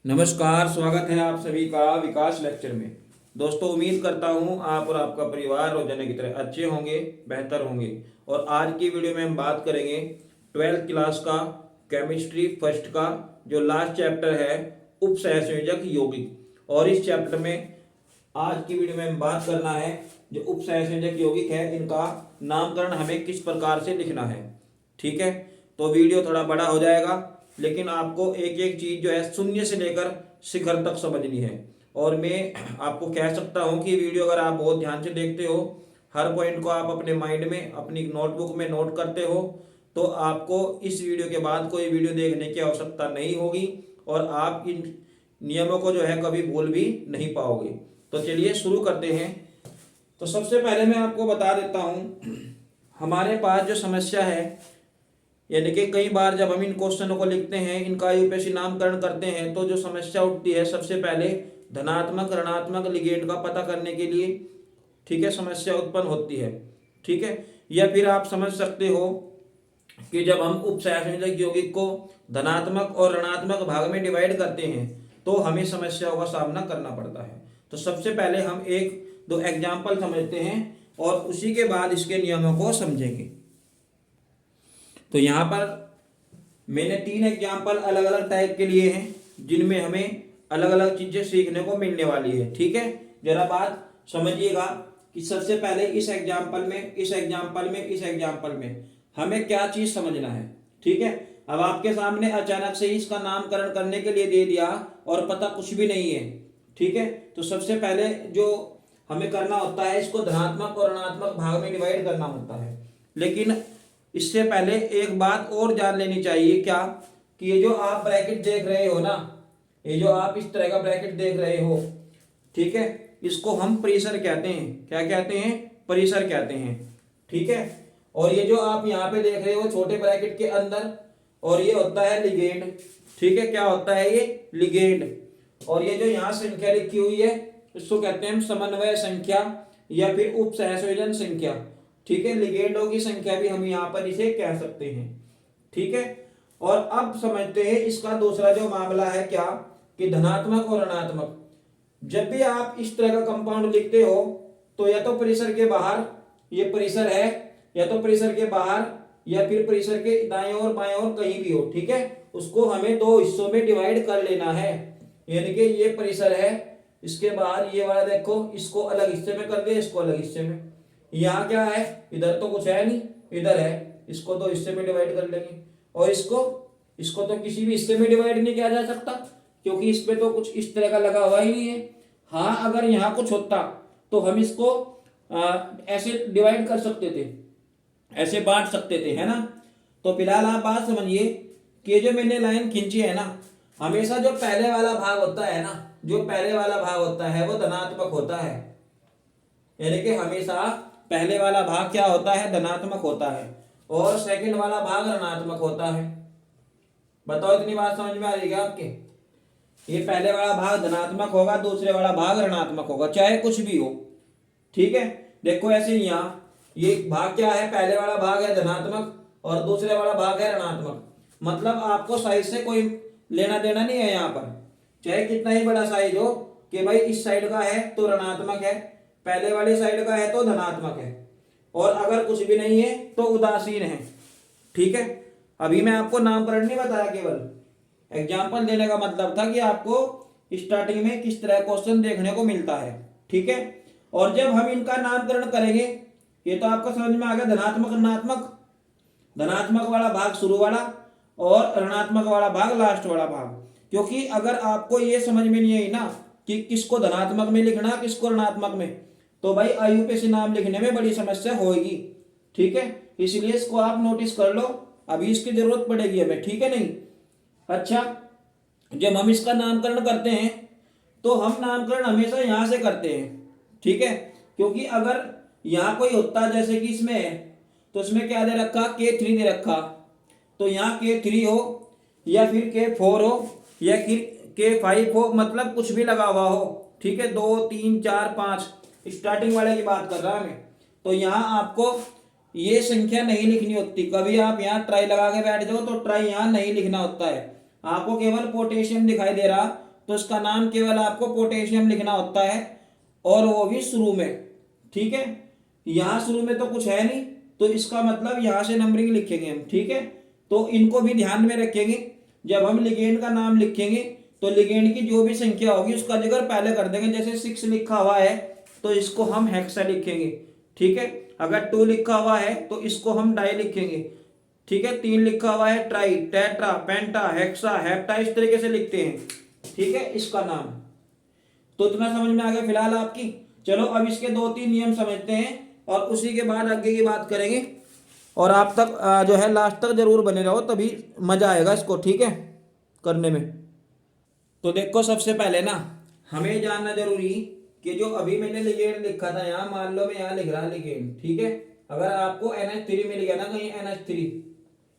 नमस्कार, स्वागत है आप सभी का विकास लेक्चर में। दोस्तों, उम्मीद करता हूं आप और आपका परिवार रोजाना की तरह अच्छे होंगे, बेहतर होंगे। और आज की वीडियो में हम बात करेंगे 12th क्लास का केमिस्ट्री फर्स्ट का जो लास्ट चैप्टर है, उपसहसंयोजक यौगिक। और इस चैप्टर में आज की वीडियो में हम बात करना है जो उपसहसंयोजक यौगिक है, इनका नामकरण हमें किस प्रकार से लिखना है। ठीक है, तो वीडियो थोड़ा बड़ा हो जाएगा, लेकिन आपको एक एक चीज जो है शून्य से लेकर शिखर तक समझनी है। और मैं आपको कह सकता हूं कि वीडियो अगर आप बहुत ध्यान से देखते हो, हर पॉइंट को आप अपने माइंड में अपनी नोटबुक में नोट करते हो, तो आपको इस वीडियो के बाद कोई वीडियो देखने की आवश्यकता नहीं होगी और आप इन नियमों को जो है कभी भूल भी नहीं पाओगे। तो चलिए शुरू करते हैं। तो सबसे पहले मैं आपको बता देता हूं, हमारे पास जो समस्या है, यानी कि कई बार जब हम इन क्वेश्चनों को लिखते हैं, इनका यूपीएससी नामकरण करते हैं, तो जो समस्या उठती है सबसे पहले धनात्मक ऋणात्मक लिगेंड का पता करने के लिए, ठीक है, समस्या उत्पन्न होती है। ठीक है, या फिर आप समझ सकते हो कि जब हम उपसहसंयोजक यौगिक को धनात्मक और ऋणात्मक भाग में डिवाइड करते हैं तो हमें समस्याओं का सामना करना पड़ता है। तो सबसे पहले हम एक दो एग्जाम्पल समझते हैं और उसी के बाद इसके नियमों को समझेंगे। तो यहाँ पर मैंने 3 एग्जाम्पल अलग अलग टाइप के लिए हैं, जिनमें हमें अलग अलग चीजें सीखने को मिलने वाली है। ठीक है, जरा बात समझिएगा कि सबसे पहले इस एग्जाम्पल में, इस एग्जाम्पल में, इस एग्जाम्पल में हमें क्या चीज समझना है। ठीक है, अब आपके सामने अचानक से इसका नामकरण करने के लिए दे दिया और पता कुछ भी नहीं है। ठीक है, तो सबसे पहले जो हमें करना होता है, इसको धनात्मक और ऋणात्मक भाग में डिवाइड करना होता है। लेकिन इससे पहले एक बात और जान लेनी चाहिए, क्या कि ये जो आप ब्रैकेट देख रहे हो ना, ये जो आप इस तरह का ब्रैकेट देख रहे हो, ठीक है, इसको हम परिसर कहते हैं। क्या कहते हैं? परिसर कहते हैं। ठीक है, और ये जो आप यहाँ पे देख रहे हो छोटे ब्रैकेट के अंदर, और ये होता है लिगेंड। ठीक है, क्या होता है ये? लिगेंड। और ये जो यहाँ संख्या लिखी हुई है, इसको कहते हैं हम समन्वय संख्या या फिर उपसहसंयोजन संख्या। ठीक है, लिगेंडों की संख्या भी हम यहाँ पर इसे कह सकते हैं। ठीक है, और अब समझते हैं इसका दूसरा जो मामला है, क्या कि धनात्मक और ऋणात्मक। जब भी आप इस तरह का कंपाउंड लिखते हो तो या तो परिसर के बाहर, ये परिसर है, या तो परिसर के बाहर या फिर परिसर के दाएं और बाएं और कहीं भी हो। ठीक है, उसको हमें 2 हिस्सों में डिवाइड कर लेना है। यानी कि ये परिसर है, इसके बाहर ये वाला देखो, इसको अलग हिस्से में कर दे, इसको अलग हिस्से में। यहाँ क्या है? इधर तो कुछ है नहीं, इधर है, इसको 2 हिस्से में डिवाइड कर लेंगे। और इसको तो किसी भी हिस्से में डिवाइड नहीं किया जा सकता, क्योंकि इस पे तो कुछ इस तरह का लगा हुआ ही नहीं है। हाँ, अगर यहाँ कुछ होता तो हम इसको ऐसे डिवाइड कर सकते थे, ऐसे बांट सकते थे, है ना। तो फिलहाल आप बात समझिए कि जो मैंने लाइन खींची है ना, हमेशा जो पहले वाला भाग होता है ना, जो पहले वाला भाग होता है वो धनात्मक होता है। यानी कि हमेशा पहले वाला भाग क्या होता है? धनात्मक होता है, और सेकंड वाला भाग ऋणात्मक होता है। बताओ, इतनी बात समझ में आ रही है आपके? ये पहले वाला भाग धनात्मक होगा, दूसरे वाला भाग ऋणात्मक होगा, चाहे कुछ भी हो। ठीक है, देखो ऐसे यहाँ ये भाग क्या है? पहले वाला भाग है धनात्मक और दूसरे वाला भाग है ऋणात्मक। मतलब आपको साइज से कोई लेना देना नहीं है यहाँ पर, चाहे कितना ही बड़ा साइज हो, कि भाई इस साइड का है तो ऋणात्मक है, पहले वाली साइड का है तो धनात्मक है, और अगर कुछ भी नहीं है तो उदासीन है। ठीक है, अभी मैं आपको नामकरण नहीं बताया, केवल एग्जाम्पल देने का मतलब था कि आपको स्टार्टिंग में किस तरह क्वेश्चन देखने को मिलता है। ठीक है, और जब हम इनका नामकरण करेंगे, ये तो आपको समझ में आ गया, धनात्मक ऋणात्मक, धनात्मक वाला भाग शुरू वाला और ऋणात्मक वाला भाग लास्ट वाला भाग। क्योंकि अगर आपको ये समझ में नहीं आई ना कि किसको धनात्मक में लिखना, किसको ऋणात्मक में, तो भाई आईयूपीएससी नाम लिखने में बड़ी समस्या होगी। ठीक है, इसलिए इसको आप नोटिस कर लो, अभी इसकी जरूरत पड़ेगी हमें। ठीक है, नहीं? अच्छा, जब हम इसका नामकरण करते हैं तो हम नामकरण हमेशा यहां से करते हैं। ठीक है, क्योंकि अगर यहाँ कोई होता जैसे कि इसमें है, तो इसमें क्या दे रखा? K3 दे रखा, तो यहाँ K3 हो या फिर K4 हो या फिर K5 हो, मतलब कुछ भी लगा हुआ हो। ठीक है, 2 3 4 5 स्टार्टिंग वाले की बात कर रहा मैं। तो यहाँ आपको ये संख्या नहीं लिखनी होती। कभी आप यहाँ ट्राई लगा के बैठ जाओ तो ट्राई यहाँ नहीं लिखना होता है, आपको केवल पोटेशियम दिखाई दे रहा तो इसका नाम केवल आपको पोटेशियम लिखना होता है, और वो भी शुरू में। ठीक है, यहाँ शुरू में तो कुछ है नहीं, तो इसका मतलब यहाँ से नंबरिंग लिखेंगे हम। ठीक है, तो इनको भी ध्यान में रखेंगे। जब हम लिगेंड का नाम लिखेंगे तो लिगेंड की जो भी संख्या होगी उसका जिक्र पहले कर देंगे। जैसे 6 लिखा हुआ है तो इसको हम हेक्सा लिखेंगे। ठीक है, अगर 2 लिखा हुआ है तो इसको हम डाई लिखेंगे। ठीक है, 3 लिखा हुआ है ट्राई, टेट्रा, पेंटा, हेक्सा, हेप्टा, इस तरीके से लिखते हैं। ठीक है, इसका नाम। तो इतना समझ में आ गया फिलहाल आपकी। चलो अब इसके 2-3 नियम समझते हैं और उसी के बाद आगे की बात करेंगे। और आप तक जो है लास्ट तक जरूर बने रहो, तभी मजा आएगा इसको। ठीक है, करने में। तो देखो सबसे पहले ना हमें जानना जरूरी कि जो अभी मैंने लिगेंड लिखा था, यहाँ मान लो मैं यहाँ लिख रहा लिगेंड। ठीक है, अगर आपको NH3 मिल गया ना कहीं NH3,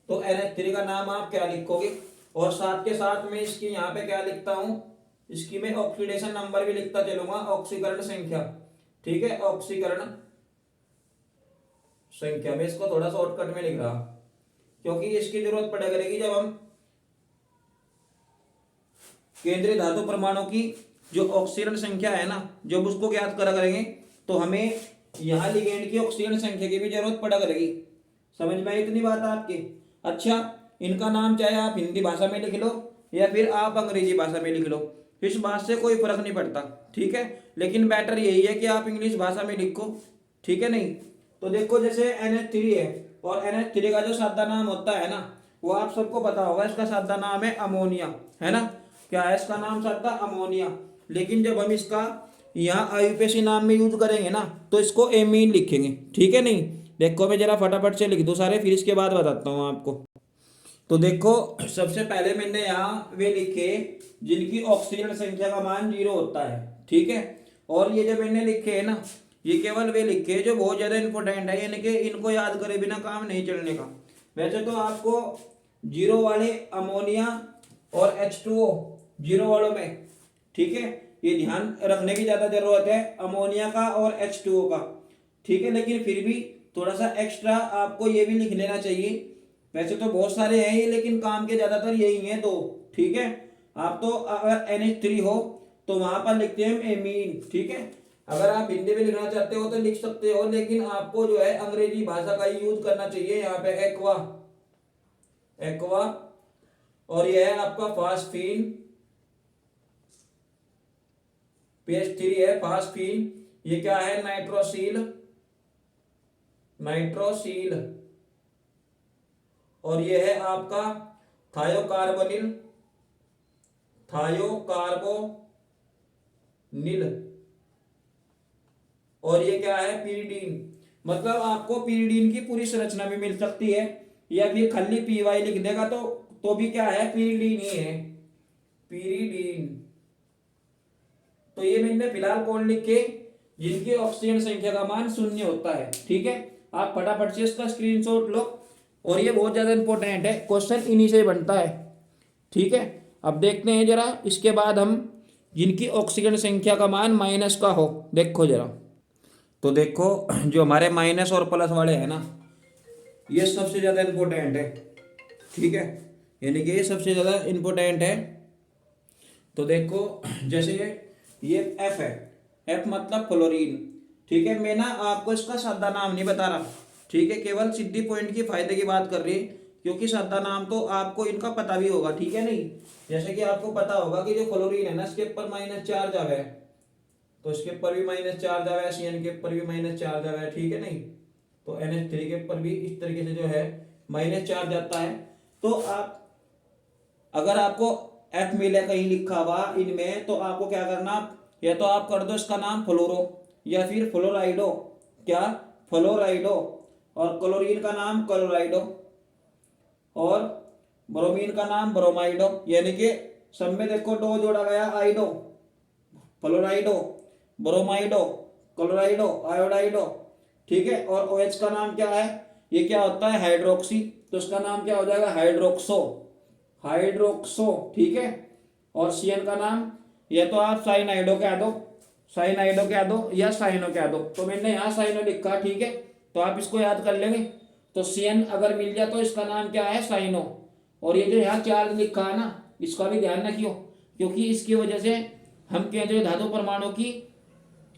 तो NH3 का नाम आप क्या लिखोगे, और साथ के साथ में इसकी यहाँ पे क्या लिखता हूँ, इसकी मैं ऑक्सीडेशन नंबर भी लिखता चलूंगा, ऑक्सीकरण संख्या। ठीक है, ऑक्सीकरण संख्या में इसको थोड़ा शॉर्टकट में लिख रहा, क्योंकि इसकी जरूरत पड़ा करेगी जब हम केंद्रीय धातु परमाणु की जो ऑक्सीजन संख्या है ना, जब उसको ज्ञात करा करेंगे तो हमें यहाँ लिगेंड की ऑक्सीजन संख्या की भी जरूरत पड़ा करेगी। समझ में आई इतनी बात आपकी। अच्छा, इनका नाम चाहे आप हिंदी भाषा में लिख लो या फिर आप अंग्रेजी भाषा में लिख लो, इस बात से कोई फर्क नहीं पड़ता। ठीक है, लेकिन बेटर यही है कि आप इंग्लिश भाषा में लिखो। ठीक है, नहीं तो देखो जैसे NH3 है, और NH3 का जो सादा नाम होता है ना, वो आप सबको पता होगा, इसका सादा नाम है अमोनिया, है ना। क्या है इसका नाम सादा? अमोनिया। लेकिन जब हम इसका यहाँ आईयूपीएसी नाम में यूज करेंगे ना तो इसको एमीन लिखेंगे। ठीक है, नहीं देखो मैं जरा फटाफट से लिख दूँ सारे, फिर इसके बाद बताता हूँ आपको। तो देखो सबसे पहले मैंने यहाँ वे लिखे जिनकी ऑक्सीजन संख्या का मान 0 होता है। ठीक है, और ये जो मैंने लिखे है ना, ये केवल वे लिखे जो बहुत ज्यादा इंपॉर्टेंट है, यानी कि इनको याद करे बिना काम नहीं चलने का। वैसे तो आपको 0 वाले अमोनिया और H2O 0 वालों में, ठीक है, ये ध्यान रखने की ज्यादा जरूरत है, अमोनिया का और H2O का। ठीक है, लेकिन फिर भी थोड़ा सा एक्स्ट्रा आपको ये भी लिख लेना चाहिए। वैसे तो बहुत सारे हैं ये, लेकिन काम के ज्यादातर यही हैं दो। ठीक है, आप तो अगर NH3 हो तो वहां पर लिखते हैं एमीन। ठीक है, अगर आप हिंदी में लिखना चाहते हो तो लिख सकते हो, लेकिन आपको जो है अंग्रेजी भाषा का यूज करना चाहिए। यहाँ पे एक्वा, एक्वा, और यह है आपका फास्फीन, PH3 है फास्फीन। ये क्या है? नाइट्रोसील, नाइट्रोसील। और ये है आपका थायोकार्बोनिल, थायोकार्बोनिल। और ये क्या है? पीरिडीन। मतलब आपको पीरिडीन की पूरी संरचना भी मिल सकती है, या फिर खाली PY लिख देगा तो भी क्या है? पीरिडीन ही है, पीरिडीन। तो ये मैंने फिलहाल कौन लिखे जिनकी ऑक्सीजन संख्या का मान 0 होता है। ठीक है, आप फटाफट से इसका स्क्रीनशॉट लो, और ये बहुत ज्यादा इंपॉर्टेंट है, क्वेश्चन इन्हीं से बनता है। ठीक है, अब देखते हैं जरा इसके बाद हम जिनकी ऑक्सीजन संख्या का मान माइनस का हो। देखो जरा, तो देखो जो हमारे माइनस और प्लस वाले हैं ना, ये सबसे ज्यादा इंपॉर्टेंट है। ठीक है, यानी कि ये सबसे ज्यादा इंपॉर्टेंट है। तो देखो जैसे ये F है, F मतलब फ्लोरीन। ठीक है, मैं ना आपको इसका सादा नाम नहीं बता रहा। ठीक है, केवल सिद्धि पॉइंट की फायदे की बात कर रही है, क्योंकि सादा नाम तो आपको इनका पता भी होगा। ठीक है, नहीं जैसे कि आपको पता होगा कि जो फ्लोरीन है ना, इसके ऊपर माइनस चार्ज आवे, तो इसके ऊपर भी माइनस चार्ज आवे, CN के ऊपर भी माइनस चार्ज आवे। ठीक है, नहीं तो NH3 के ऊपर भी इस तरीके से जो है माइनस चार्ज आता है। तो आप अगर आपको F मिले कहीं लिखा हुआ इनमें, तो आपको क्या करना, या तो आप कर दो इसका नाम फ्लोरो या फिर फ्लोराइडो। क्या? फ्लोराइडो। और क्लोरीन का नाम क्लोराइडो, और ब्रोमीन का नाम ब्रोमाइडो। यानी कि सब में देखो डो जोड़ा गया, आइडो, फ्लोराइडो, ब्रोमाइडो, क्लोराइडो, आयोडाइडो। ठीक है, और OH का नाम क्या है? ये क्या होता है? हाइड्रोक्सी। तो इसका नाम क्या हो जाएगा? Hydroxo, hydroxo. ठीक है, और CN का नाम या तो आप साइनाइडो कह दो, साइनाइडो कह दो, या साइनो कह दो। तो मैंने यहाँ साइनो लिखा। ठीक है, तो आप इसको याद कर लेंगे। तो CN अगर मिल जाए तो इसका नाम क्या है? साइनो। और ये जो यहाँ चार्ज लिखा है ना, इसका भी ध्यान रखियो। क्योंकि इसकी वजह से हम केंद्रीय धातु परमाणु की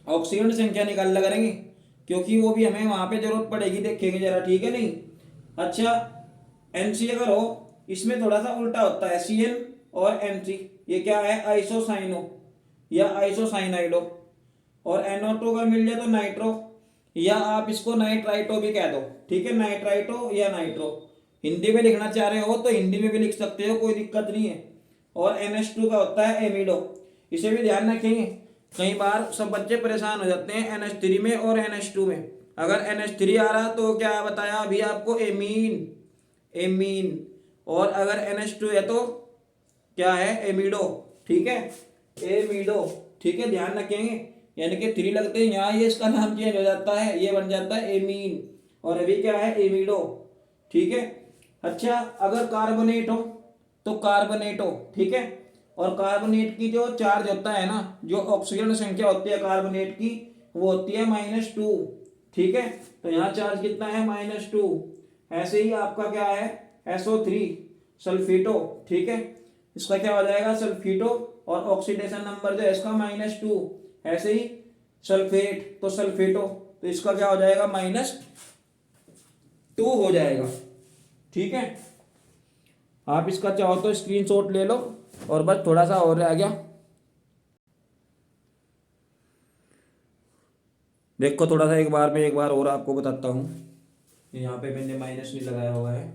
ऑक्सीजन संख्या निकालना करेंगे, क्योंकि वो भी हमें वहां पे जरूरत पड़ेगी, देखेंगे जरा, ठीक है नहीं। अच्छा, एनसी अगर हो, इसमें थोड़ा सा उल्टा होता है, सीएन और एनसी, ये क्या है, आइसोसाइनो या आइसोसाइनाइडो। और NO2 अगर मिल जाए तो नाइट्रो, या आप इसको नाइट्राइटो भी कह दो, ठीक है, नाइट्राइटो या नाइट्रो। हिंदी में लिखना चाह रहे हो तो हिंदी में भी लिख सकते हो, कोई दिक्कत नहीं है। और NH2 का होता है एमिडो, इसे भी ध्यान रखेंगे। कई बार सब बच्चे परेशान हो जाते हैं NH3 में और NH2 में। अगर NH3 आ रहा तो क्या बताया अभी आपको, एमीन, एमीन। और अगर NH2 है तो क्या है, एमिडो, ठीक है, एमिडो, ठीक है, ध्यान रखेंगे। यानी कि 3 लगते हैं यहाँ, ये इसका नाम चेंज हो जाता है, ये बन जाता है एमीन, और अभी क्या है, एमिडो, ठीक है। अच्छा, अगर कार्बोनेट हो तो कार्बोनेटो, ठीक है। और कार्बोनेट की जो चार्ज होता है ना, जो ऑक्सीजन संख्या होती है कार्बोनेट की, वो होती है -2, ठीक है। तो यहाँ चार्ज कितना है, -2। ऐसे ही आपका क्या है, SO3 सल्फेटो, ठीक है, इसका क्या हो जाएगा, सल्फेटो, और ऑक्सीडेशन नंबर जो है इसका -2। ऐसे ही सल्फेट तो सल्फेटो, तो इसका क्या हो जाएगा, -2 हो जाएगा, ठीक है। आप इसका चाहो तो स्क्रीनशॉट ले लो। और बस थोड़ा सा और रह गया, देखो थोड़ा सा, एक बार और आपको बताता हूँ। यहाँ पे मैंने माइनस नहीं लगाया हुआ है,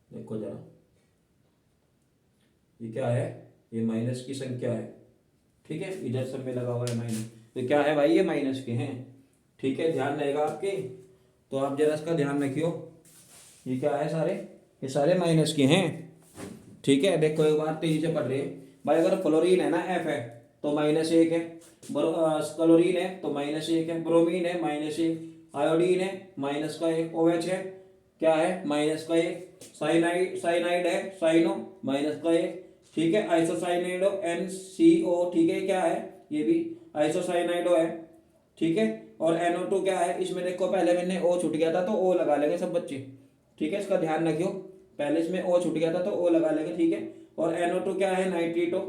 देखो जरा, ये क्या है, ये माइनस की संख्या है, ठीक है, इधर सब में लगा हुआ है माइनस, तो क्या है भाई, ये माइनस के हैं, ठीक है, ध्यान रहेगा आपके। तो आप जरा इसका ध्यान रखियो, ये क्या है, सारे ये सारे माइनस के हैं, ठीक है। देखो एक बार तेजी से पढ़ रहे हैं भाई, अगर फ्लोरीन है ना, F है तो -1 है, क्लोरीन है तो -1 है, ब्रोमीन है -1, आयोडीन है -1, OH है क्या है, -1, साइनाइड, साइनाइड है साइनो -1, ठीक है, आइसोसाइनाइडो NCO, ठीक है, क्या है, ये भी आइसोसाइनाइडो है, ठीक है। और NO2 क्या है, इसमें देखो पहले मैंने O छूट गया था तो O लगा लेंगे सब बच्चे, ठीक है, इसका ध्यान रखियो, पहले इसमें O छूट गया था तो O लगा लेंगे, ठीक है। और NO2 क्या है, नाइट्रेटो,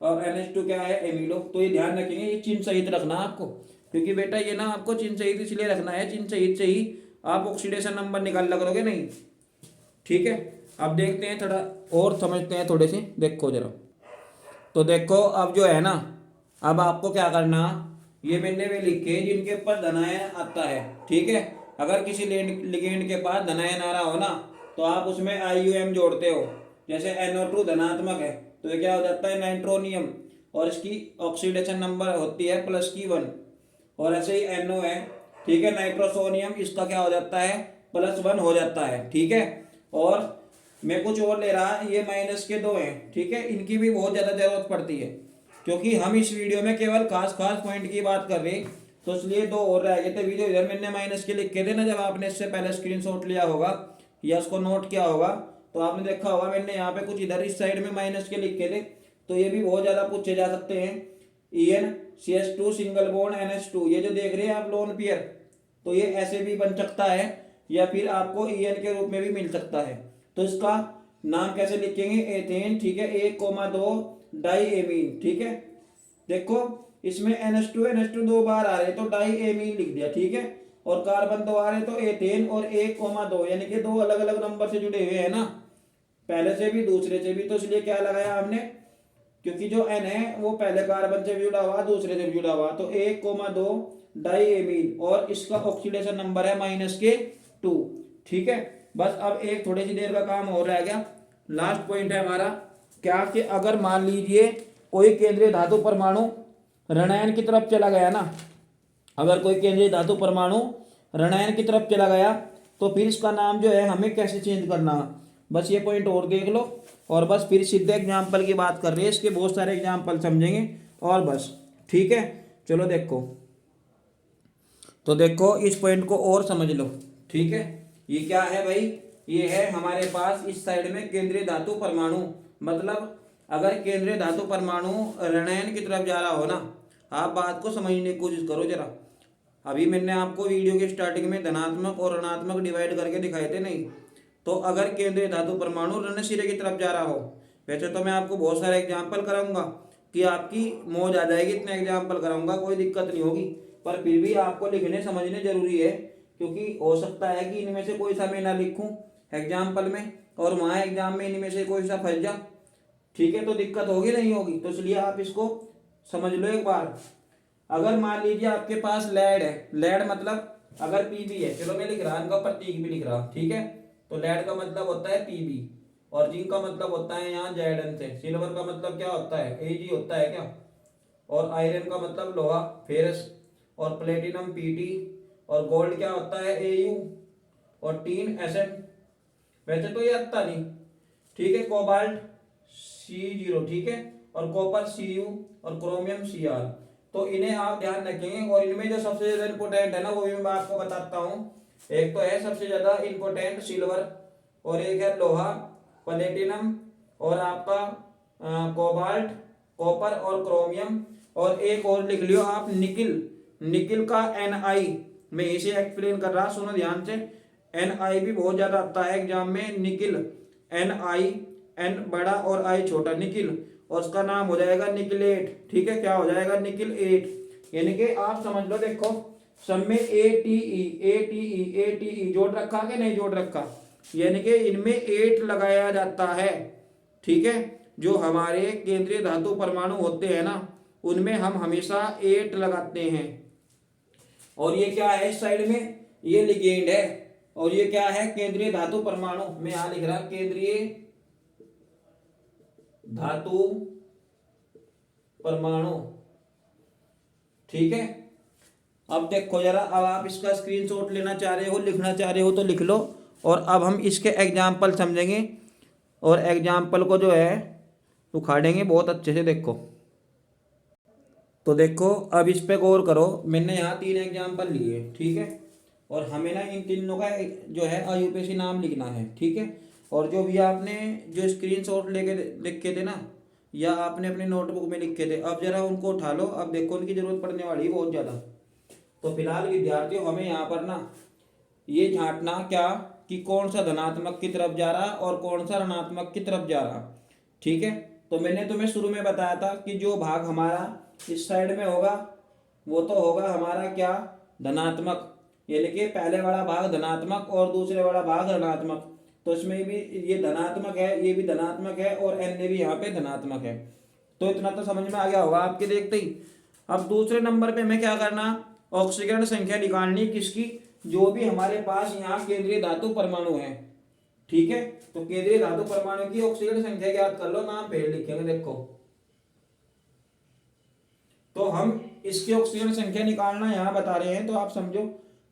और NH2 क्या है, एमिडो। तो ये ध्यान रखेंगे, ये चिन्ह सहित रखना आपको, क्योंकि बेटा ये ना आपको चिन्ह सहित इसलिए रखना है, चिन्ह सहित से ही आप ऑक्सीडेशन नंबर निकाल करोगे नहीं, ठीक है। अब देखते हैं थोड़ा और समझते हैं थोड़े से, देखो जरा। तो देखो अब जो है ना, अब आपको क्या करना, ये मैंने वे लिखे जिनके ऊपर धनायन आता है, ठीक है। अगर किसी लिगेंड के पास धनायन आ रहा हो ना, तो आप उसमें IUM जोड़ते हो। जैसे NO2 धनात्मक है तो ये क्या हो जाता है, नाइट्रोनियम, और इसकी ऑक्सीडेशन नंबर होती है +1। और ऐसे ही NO है, ठीक है, नाइट्रोसोनियम, इसका क्या हो जाता है, +1 हो जाता है, ठीक है। और मैं कुछ और ले रहा, ये -2 हैं, ठीक है, इनकी भी बहुत ज़्यादा जरूरत पड़ती है, क्योंकि हम इस वीडियो में केवल खास खास पॉइंट की बात कर रहे हैं, तो इसलिए 2 और रह गए थे। वीडियो इधर मैंने माइनस के लिखे थे ना, जब आपने इससे पहले स्क्रीनशॉट लिया होगा या उसको नोट किया होगा, तो आपने देखा होगा मैंने यहाँ पे कुछ इधर इस साइड में माइनस के लिखे थे। तो ये भी बहुत ज़्यादा पूछे जा सकते हैं। EnCH2 सिंगल बॉन्ड NH2, ये जो देख रहे हैं आप लोन पेयर, तो ये ऐसे भी बन सकता है, या फिर आपको EN के रूप में भी मिल सकता है। तो इसका नाम कैसे लिखेंगे, एथेन, ठीक है, 1,2 डाई एमीन, ठीक है। देखो इसमें NH2 2 बार आ रहे तो डाई एमीन लिख दिया, ठीक है। और कार्बन 2 आ रहे तो एथेन, और 1,2 यानी कि 2 अलग अलग नंबर से जुड़े हुए हैं ना, पहले से भी दूसरे से भी, तो इसलिए क्या लगाया हमने, क्योंकि जो N है वो पहले कार्बन से भी जुड़ा हुआ, दूसरे से भी जुड़ा हुआ, तो 1,2 डाई एमीन, और इसका ऑक्सीडेशन नंबर है -2, ठीक है। बस अब एक थोड़ी सी देर का काम और रह गया, लास्ट पॉइंट है हमारा क्या, कि अगर मान लीजिए कोई केंद्रीय धातु परमाणु ऋणायन की तरफ चला गया ना, अगर कोई केंद्रीय धातु परमाणु ऋणायन की तरफ चला गया, तो फिर इसका नाम जो है हमें कैसे चेंज करना, बस ये पॉइंट और देख लो। और बस फिर सीधे एग्जाम्पल की बात कर रहे हैं, इसके बहुत सारे एग्जाम्पल समझेंगे, और बस, ठीक है। चलो देखो, तो देखो इस पॉइंट को और समझ लो, ठीक है। ये क्या है भाई, ये है हमारे पास इस साइड में केंद्रीय धातु परमाणु, मतलब अगर केंद्रीय धातु परमाणु ऋणायन की तरफ जा रहा हो ना, आप बात को समझने की कोशिश करो जरा। अभी मैंने आपको वीडियो के स्टार्टिंग में धनात्मक और ऋणात्मक डिवाइड करके दिखाए थे नहीं, तो अगर केंद्रीय धातु परमाणु ऋण सिरे की तरफ जा रहा हो, वैसे तो मैं आपको बहुत सारे एग्जाम्पल कराऊंगा, कि आपकी मौज आ जाएगी, इतने एग्जाम्पल कराऊंगा, कोई दिक्कत नहीं होगी। पर फिर भी आपको लिखने समझने जरूरी है, क्योंकि हो सकता है कि इनमें से कोई सा मैं ना लिखूं एग्जाम्पल में और वहाँ एग्जाम में इनमें से कोई सा फंस जा, ठीक है, तो दिक्कत होगी नहीं होगी। तो इसलिए आप इसको समझ लो एक बार। अगर मान लीजिए आपके पास लेड है, लेड मतलब अगर पीबी है, चलो मैं लिख रहा हूँ, इनका प्रतीक भी लिख रहा हूँ, ठीक है। तो लेड का मतलब होता है पीबी, और जिंक का मतलब होता है यहाँ जेड से, सिल्वर का मतलब क्या होता है एजी होता है क्या, और आयरन का मतलब लोहा फेरस, और प्लेटिनम पीटी, और गोल्ड क्या होता है एयू, और टीन एसएन, वैसे तो ये आता नहीं, ठीक है। कोबाल्ट C0, ठीक है, और कॉपर Cu, और क्रोमियम Cr। तो इन्हें आप ध्यान रखेंगे, और इनमें जो सबसे ज्यादा इंपोर्टेंट है ना, वो भी मैं आपको बताता हूँ। एक तो है सबसे ज्यादा इंपोर्टेंट सिल्वर, और एक है लोहा प्लेटिनम, और आपका कोबाल्ट कॉपर और क्रोमियम, और एक और लिख लियो आप निकिल। निकिल का Ni, मैं इसे एक्सप्लेन कर रहा, सुनो ध्यान से। Ni भी बहुत ज्यादा आता है एग्जाम में, निकिल Ni, N बड़ा और I छोटा, निकिल, और उसका नाम हो जाएगा निकिलेट, ठीक है, क्या हो जाएगा निकिलेट। यानी कि आप समझ लो, देखो सब में ए टी ई जोड़ रखा कि नहीं जोड़ रखा, यानी कि इनमें 8 लगाया जाता है, ठीक है। जो हमारे केंद्रीय धातु परमाणु होते हैं ना, उनमें हम हमेशा 8 लगाते हैं। और ये क्या है इस साइड में, ये लिगेंड है, और ये क्या है केंद्रीय धातु परमाणु, मैं यहां लिख रहा केंद्रीय धातु परमाणु, ठीक है। अब देखो जरा, अब आप इसका स्क्रीनशॉट लेना चाह रहे हो, लिखना चाह रहे हो तो लिख लो। और अब हम इसके एग्जाम्पल समझेंगे, और एग्जाम्पल को जो है उखाड़ेंगे बहुत अच्छे से। देखो तो देखो, अब इस पे गौर करो, मैंने यहाँ 3 एग्जाम्पल लिए, ठीक है, और हमें ना इन तीनों का जो है आईयूपीएसी नाम लिखना है, ठीक है। और जो भी आपने जो स्क्रीनशॉट लेके लिखे थे ना, या आपने अपने नोटबुक में लिखे थे, अब जरा उनको उठा लो। अब देखो उनकी जरूरत पड़ने वाली है बहुत ज़्यादा। तो फिलहाल विद्यार्थियों, हमें यहाँ पर ना ये झांकना क्या कि कौन सा धनात्मक की तरफ जा रहा और कौन सा ऋणात्मक की तरफ जा रहा, ठीक है। तो मैंने तुम्हें शुरू में बताया था कि जो भाग हमारा इस साइड में होगा वो तो होगा हमारा क्या धनात्मक, यानी कि पहले वाला भाग धनात्मक और दूसरे वाला भाग ऋणात्मक। तो इसमें भी ये धनात्मक है, ये भी धनात्मक है, और एन भी यहाँ पे धनात्मक है। तो इतना तो समझ में आ गया होगा आपके देखते ही। अब दूसरे नंबर पे हमें क्या करना, ऑक्सीकरण संख्या निकालनी किसकी, जो भी हमारे पास यहाँ केंद्रीय धातु परमाणु है, ठीक है। तो केंद्रीय धातु परमाणु की ऑक्सीकरण संख्या ज्ञात कर लो, नाम पहले लिखेंगे। देखो तो हम इसकी ऑक्सीजन संख्या निकालना यहाँ बता रहे हैं, तो आप समझो।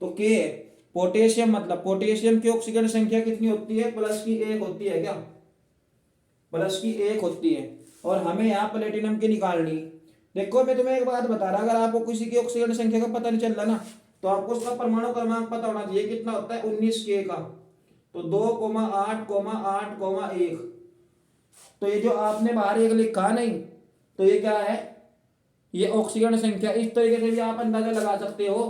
तो के है पोटेशियम, मतलब पोटेशियम की ऑक्सीजन संख्या कितनी होती है, +1 होती है क्या, +1 होती है। और हमें यहाँ प्लेटिनम की निकालनी। देखो मैं तुम्हें एक बात बता रहा, अगर आपको किसी की ऑक्सीजन संख्या का पता नहीं चल रहा ना, तो आपको उसका परमाणु क्रमांक पता होना चाहिए, कितना होता है 19K का। तो 2,8,8,1। तो ये जो आपने बाहर एक लिखा नहीं, तो ये क्या है, ये ऑक्सीजन संख्या। इस तरीके से भी आप अंदाजा लगा सकते हो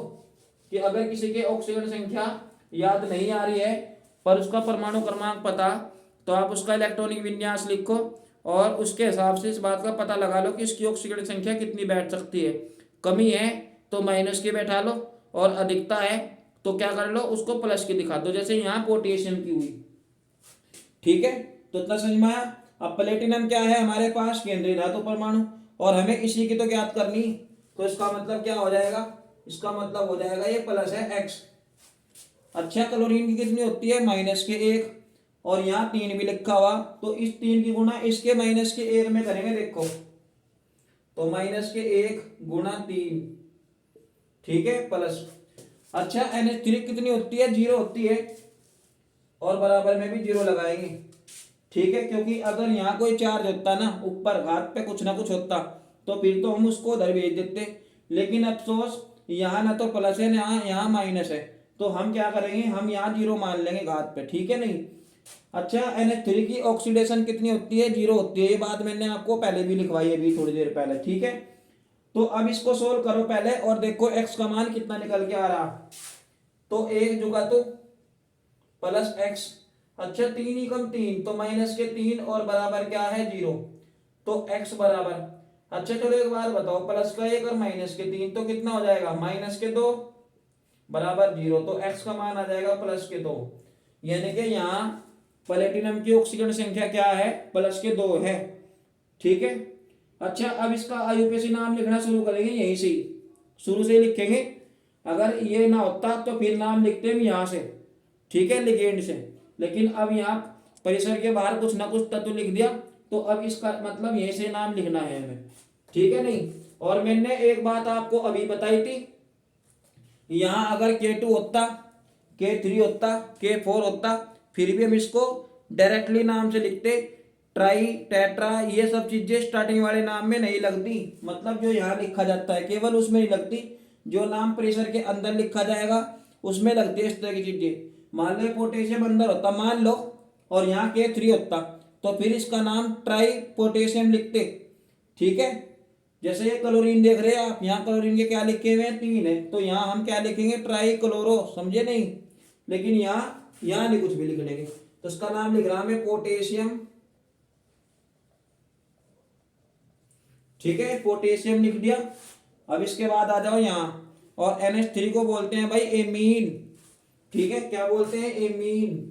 कि अगर किसी के ऑक्सीजन संख्या याद नहीं आ रही है पर उसका परमाणु क्रमांक पता, तो आप उसका इलेक्ट्रॉनिक विन्यास लिखो और उसके हिसाब से इस बात का पता लगा लो कि इसकी ऑक्सीजन संख्या कितनी बैठ सकती है। कमी है तो माइनस की बैठा लो, और अधिकता है तो क्या कर लो, उसको प्लस की दिखा दो, जैसे यहाँ पोटेशियम की हुई, ठीक है। तो इतना समझ में आया। अब प्लेटिनम क्या है हमारे पास, केंद्रीय धातु परमाणु, और हमें इसी की तो ज्ञात करनी। तो इसका मतलब क्या हो जाएगा, इसका मतलब हो जाएगा ये प्लस है x। अच्छा, क्लोरीन की कितनी होती है, -1, और यहाँ 3 भी लिखा हुआ, तो इस 3 की गुणा इसके -1 में करेंगे। देखो तो -1 गुणा 3, ठीक है, प्लस। अच्छा, NH3 कितनी होती है, 0 होती है, और बराबर में भी 0 लगाएंगे, ठीक है। क्योंकि अगर यहाँ कोई चार्ज होता ना, ऊपर घात पे कुछ ना कुछ होता, तो फिर तो हम उसको उधर भेज देते। लेकिन अफसोस यहाँ ना तो प्लस है ना यहाँ माइनस है, तो हम क्या करेंगे, हम यहाँ 0 मान लेंगे घात पे, ठीक है नहीं। अच्छा, NH3 की ऑक्सीडेशन कितनी होती है, 0 होती है। ये बात मैंने आपको पहले भी लिखवाई है, अभी थोड़ी देर पहले, ठीक है। तो अब इसको सोल्व करो पहले, और देखो x का मान कितना निकल के आ रहा। तो 1 जुगा तो +x। अच्छा, 3 × 3 तो -3, और बराबर क्या है 0। तो x बराबर, अच्छा चलो एक बार बताओ, प्लस का 1 और माइनस के 3 तो कितना हो जाएगा, माइनस के 2 बराबर 0। तो x का मान आ जाएगा प्लस के 2, यानी कि यहाँ प्लेटिनम की ऑक्सीजन संख्या क्या है, प्लस के 2 है। ठीक है। अच्छा अब इसका आईयूपीएसी नाम लिखना शुरू करेंगे, यहीं से ही शुरू से ही लिखेंगे। अगर ये ना होता तो फिर नाम लिखते हम यहाँ से, ठीक है, लिगेंड से। लेकिन अब यहाँ परिसर के बाहर कुछ ना कुछ तत्व लिख दिया, तो अब इसका मतलब यहीं से नाम लिखना है हमें, ठीक है नहीं। और मैंने एक बात आपको अभी बताई थी, यहाँ अगर K2 होता, K3 होता, K4 होता, फिर भी हम इसको डायरेक्टली नाम से लिखते। ट्राई, टेट्रा, ये सब चीजें स्टार्टिंग वाले नाम में नहीं लगती, मतलब जो यहाँ लिखा जाता है केवल उसमें नहीं लगती, जो नाम परिसर के अंदर लिखा जाएगा उसमें लगती है इस तरह की चीजें। मान लो पोटेशियम अंदर होता मान लो, और यहाँ K3 होता, तो फिर इसका नाम ट्राई पोटेशियम लिखते, ठीक है। जैसे ये क्लोरीन देख रहे हैं आप, यहाँ क्लोरीन के क्या लिखे हुए हैं, 3 है, तो यहाँ हम क्या लिखेंगे, ट्राई क्लोरो, समझे नहीं। लेकिन यहाँ नहीं कुछ भी लिख लेंगे, तो इसका नाम लिख रहा हमें पोटेशियम, ठीक है, पोटेशियम लिख दिया। अब इसके बाद आ जाओ यहाँ, और NH3 को बोलते हैं भाई एमीन, ठीक है, क्या बोलते हैं, एमीन,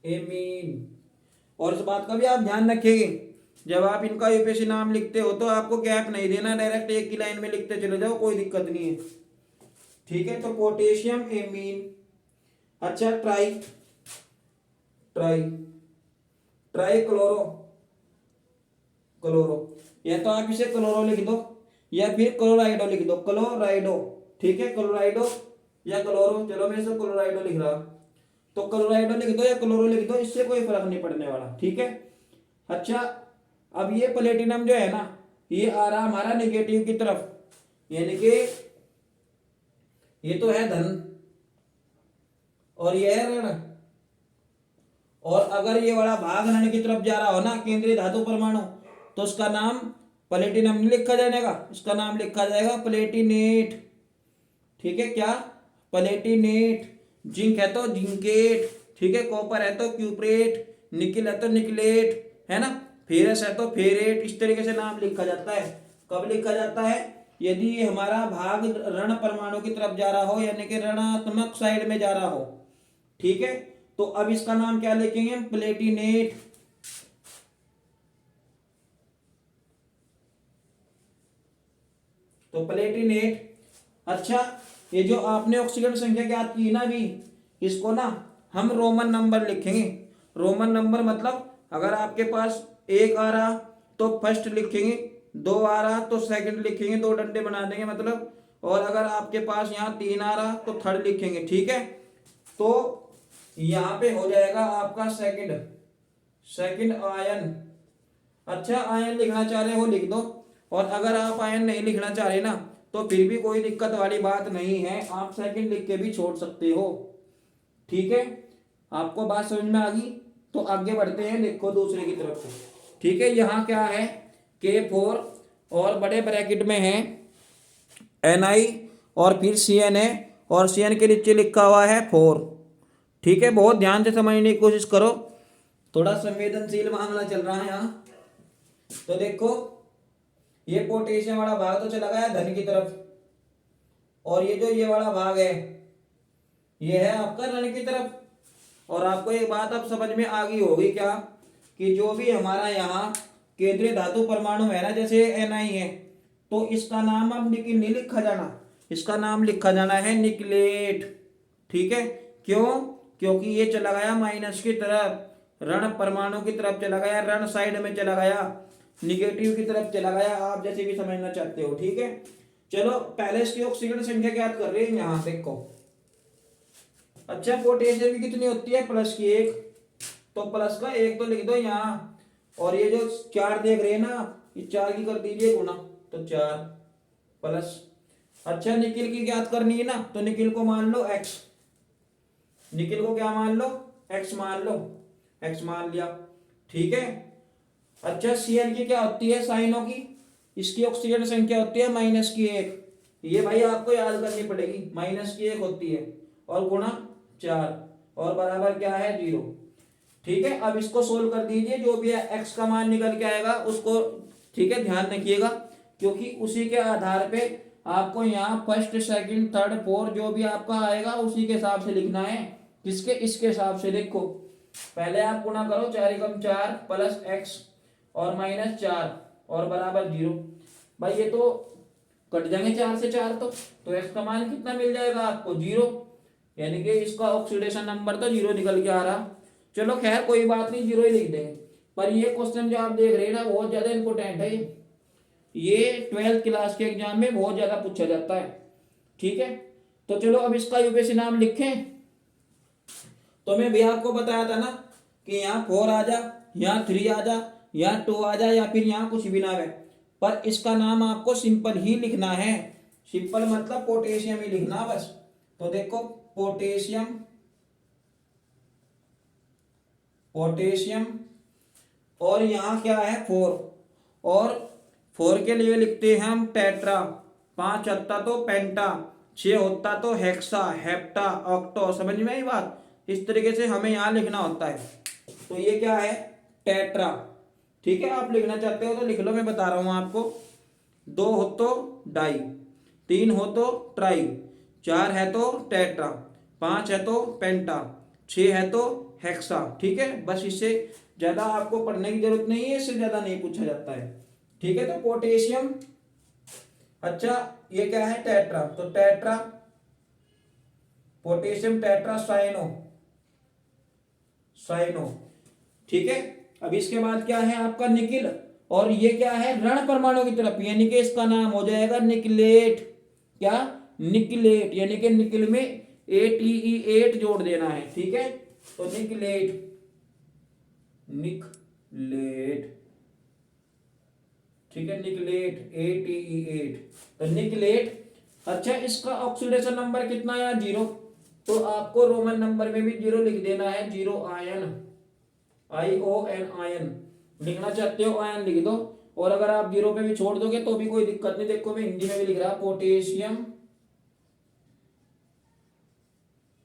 एमीन। और इस बात का भी आप ध्यान रखिएगा, जब आप इनका यूपीएससी नाम लिखते हो तो आपको गैप नहीं देना, डायरेक्ट एक ही लाइन में लिखते चले जाओ, कोई दिक्कत नहीं है, ठीक है। तो पोटेशियम एमीन। अच्छा try, try, try chloro, chloro, या तो आप इसे क्लोरो लिख दो या फिर क्लोराइडो लिख दो, क्लोराइडो, ठीक है, क्लोराइडो या क्लोरो, चलो मैं इसे क्लोराइडो लिख रहा, तो क्लोराइडो लिख दो या क्लोरो लिख दो, इससे कोई फर्क नहीं पड़ने वाला, ठीक है। अच्छा अब ये प्लेटिनम जो है ना, ये आ रहा हमारा नेगेटिव की तरफ, यानी कि ये तो है धन और ये है ऋण, और अगर ये वाला भाग ऋण की तरफ जा रहा हो ना, केंद्रीय धातु परमाणु, तो उसका नाम प्लेटिनम नहीं लिखा जाएगा, इसका नाम लिखा जाएगा प्लेटिनेट, ठीक है, क्या, प्लेटिनेट। जिंक है तो जिंकेट, ठीक है, कॉपर है तो क्यूप्रेट, निकिल है तो निकलेट, है ना, फेरस है तो फेरेट, इस तरीके से नाम लिखा जाता है। कब लिखा जाता है, यदि हमारा भाग ऋण परमाणु की तरफ जा रहा हो, यानी कि ऋणात्मक साइड में जा रहा हो, ठीक है। तो अब इसका नाम क्या लिखेंगे, प्लेटिनेट, तो प्लेटिनेट। अच्छा ये जो आपने ऑक्सीजन संख्या ज्ञात की ना भी, इसको ना हम रोमन नंबर लिखेंगे। रोमन नंबर मतलब अगर आपके पास 1 आ रहा तो फर्स्ट लिखेंगे, 2 आ रहा तो सेकंड लिखेंगे, 2 डंडे बना देंगे मतलब, और अगर आपके पास यहाँ 3 आ रहा तो थर्ड लिखेंगे, ठीक है। तो यहाँ पे हो जाएगा आपका सेकंड, सेकंड आयन। अच्छा आयन लिखना चाह रहे हो लिख दो, और अगर आप आयन नहीं लिखना चाह रहे ना, तो फिर भी कोई दिक्कत वाली बात नहीं है, आप सेकंड लिख के भी छोड़ सकते हो, ठीक है। आपको बात समझ में आ गई, तो आगे बढ़ते हैं, देखो दूसरे की तरफ से, ठीक है। यहाँ क्या है, K4 और बड़े ब्रैकेट में है Ni, और फिर Cna, और Cn के नीचे लिखा हुआ है 4, ठीक है। बहुत ध्यान से समझने की कोशिश करो, थोड़ा संवेदनशील मामला चल रहा है यहाँ। तो देखो ये पोटेशियम वाला भाग तो चला गया धन की तरफ, और ये जो ये वाला भाग है ये है आपका ऋण की तरफ। और आपको एक बात अब समझ में आ गई होगी क्या, कि जो भी हमारा यहाँ केंद्रीय धातु परमाणु है ना, जैसे Ni है, तो इसका नाम अब निकिल नहीं लिखा जाना, इसका नाम लिखा जाना है निकलेट, ठीक है। क्यों, क्योंकि ये चला गया माइनस की तरफ, ऋण परमाणु की तरफ चला गया, ऋण साइड में चला गया, निगेटिव की तरफ चला गया, आप जैसे भी समझना चाहते हो, ठीक है। चलो पहले इसकी ऑक्सीजन संख्या ज्ञात कर रहे हैं, यहाँ देखो। अच्छा पोटेशियम की कितनी होती है, प्लस की 1, तो प्लस का 1 तो लिख दो यहाँ, और ये जो 4 देख रहे हैं ना, ये 4 की कर दीजिए गुना, तो 4 प्लस। अच्छा निकिल की ज्ञात करनी है ना, तो निकिल को मान लो x, निकिल को क्या मान लो, x मान लो, x मान लिया, ठीक है। अच्छा Cn की क्या होती है, साइनों की, इसकी ऑक्सीजन संख्या होती है माइनस की 1, ये भाई आपको याद करनी पड़ेगी, माइनस की 1 होती है, और गुणा 4, और बराबर क्या है 0, ठीक है। अब इसको सोल्व कर दीजिए, जो भी है x का मान निकल के आएगा उसको ठीक है, ध्यान रखिएगा, क्योंकि उसी के आधार पे आपको यहाँ फर्स्ट सेकंड थर्ड फोर्थ जो भी आपका आएगा उसी के हिसाब से लिखना है। किसके? इसके हिसाब से। देखो पहले आप गुणा करो, 4 एकम 4 प्लस एक्स और माइनस 4 और बराबर 0। भाई ये तो कट जाएंगे 4 से 4 तो एक्स का मान कितना मिल जाएगा आपको? 0। यानी कि इसका ऑक्सीडेशन नंबर तो 0 निकल के आ रहा। चलो खैर कोई बात नहीं, 0 ही लिख देंगे। पर ये क्वेश्चन जो आप देख रहे हैं ना बहुत ज्यादा इंपॉर्टेंट है। ये 12th क्लास के एग्जाम में बहुत ज्यादा पूछा जाता है। ठीक है, तो चलो अब इसका यूपीएससी नाम लिखें। तो मैं भी आपको बताया था ना कि यहाँ 4 आ जा, यहाँ 3 आ जा, यहाँ 2 आ जा, या फिर यहाँ कुछ भी ना है, पर इसका नाम आपको सिंपल ही लिखना है। सिंपल मतलब पोटेशियम ही लिखना बस। तो देखो पोटेशियम, पोटेशियम, और यहाँ क्या है 4, और 4 के लिए लिखते हैं हम टेट्रा, 5 होता तो पेंटा, 6 होता तो हेक्सा, हेप्टा, ऑक्टो। समझ में आई बात? इस तरीके से हमें यहाँ लिखना होता है। तो ये क्या है? टेट्रा। ठीक है, आप लिखना चाहते हो तो लिख लो, मैं बता रहा हूँ आपको। 2 हो तो डाई, 3 हो तो ट्राई, 4 है तो टेट्रा, 5 है तो पेंटा, 6 है तो हेक्सा। ठीक है, बस इससे ज्यादा आपको पढ़ने की जरूरत नहीं है, इससे ज्यादा नहीं पूछा जाता है। ठीक है, तो पोटेशियम, अच्छा ये क्या है? टेट्रा, तो tetra potassium tetra cyano, cyano. ठीक है, अब इसके बाद क्या है आपका? निकिल, और ये क्या है? ऋण परमाणु की तरफ, यानी कि इसका नाम हो जाएगा निकलेट। क्या? निकलेट, यानी कि निकिल में ATE8 जोड़ देना है। ठीक है, तो निकलेट, निकलेट। ठीक है, निकलेट ATE8, तो निकलेट। अच्छा इसका ऑक्सीडेशन नंबर कितना है? 0। तो आपको रोमन नंबर में भी 0 लिख देना है। 0 आयन, ION, आयन लिखना चाहते हो आयन लिख दो, और अगर आप 0 पे भी छोड़ दोगे तो भी कोई दिक्कत नहीं। देखो मैं हिंदी में भी लिख रहा, पोटेशियम,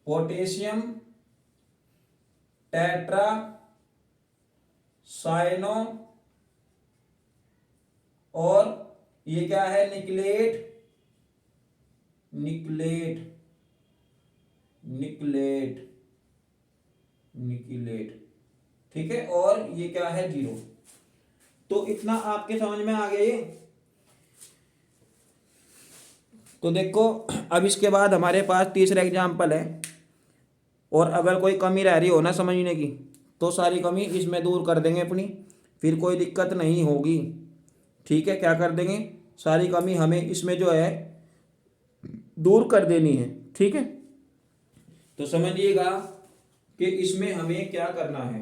पोटेशियम टेट्रा साइनो, और ये क्या है? निकलेट, निकलेट, निकलेट, निकलेट। ठीक है, और ये क्या है? 0। तो इतना आपके समझ में आ गया ये। तो देखो अब इसके बाद हमारे पास तीसरा एग्जाम्पल है, और अगर कोई कमी रह रही हो ना समझने की तो सारी कमी इसमें दूर कर देंगे अपनी, फिर कोई दिक्कत नहीं होगी। ठीक है, क्या कर देंगे? सारी कमी हमें इसमें जो है दूर कर देनी है। ठीक है, तो समझिएगा कि इसमें हमें क्या करना है।